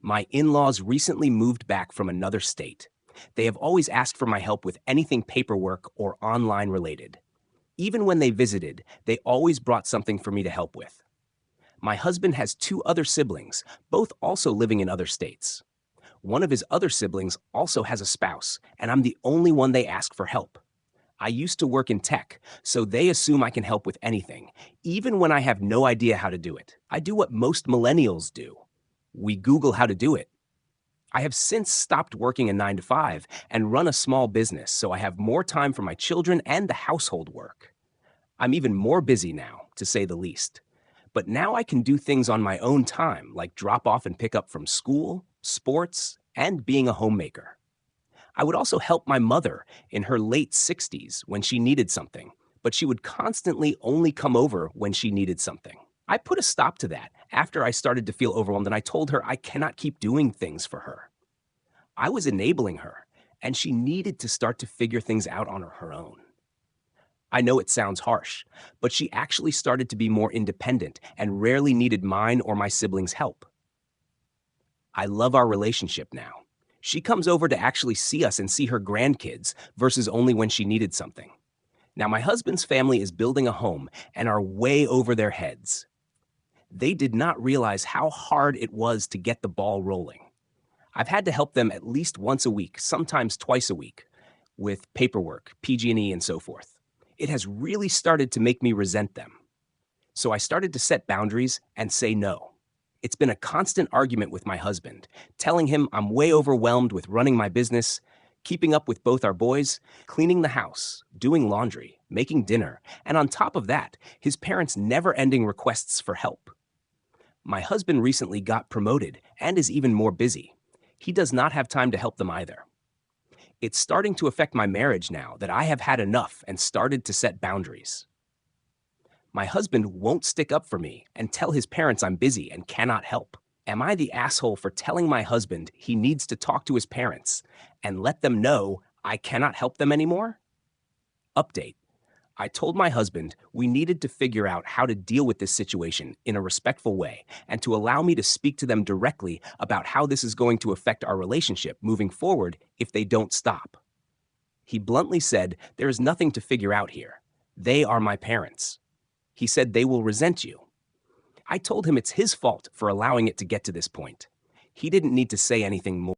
My in-laws recently moved back from another state. They have always asked for my help with anything paperwork or online related. Even when they visited, they always brought something for me to help with. My husband has two other siblings, both also living in other states. One of his other siblings also has a spouse, and I'm the only one they ask for help. I used to work in tech, so they assume I can help with anything, even when I have no idea how to do it. I do what most millennials do. We Google how to do it. I have since stopped working a 9 to 5 and run a small business, so I have more time for my children and the household work. I'm even more busy now, to say the least. But now I can do things on my own time, like drop off and pick up from school, sports, and being a homemaker. I would also help my mother in her late 60s when she needed something, but she would constantly only come over when she needed something. I put a stop to that after I started to feel overwhelmed, and I told her I cannot keep doing things for her. I was enabling her, and she needed to start to figure things out on her own. I know it sounds harsh, but she actually started to be more independent and rarely needed mine or my siblings' help. I love our relationship now. She comes over to actually see us and see her grandkids versus only when she needed something. Now, my husband's family is building a home and are way over their heads. They did not realize how hard it was to get the ball rolling. I've had to help them at least once a week, sometimes twice a week, with paperwork, PG&E, and so forth. It has really started to make me resent them. So I started to set boundaries and say no. It's been a constant argument with my husband, telling him I'm way overwhelmed with running my business, keeping up with both our boys, cleaning the house, doing laundry, making dinner, and on top of that, his parents' never-ending requests for help. My husband recently got promoted and is even more busy. He does not have time to help them either. It's starting to affect my marriage now that I have had enough and started to set boundaries. My husband won't stick up for me and tell his parents I'm busy and cannot help. Am I the asshole for telling my husband he needs to talk to his parents and let them know I cannot help them anymore? Update. I told my husband we needed to figure out how to deal with this situation in a respectful way and to allow me to speak to them directly about how this is going to affect our relationship moving forward if they don't stop. He bluntly said there is nothing to figure out here. They are my parents. He said they will resent you. I told him it's his fault for allowing it to get to this point. He didn't need to say anything more.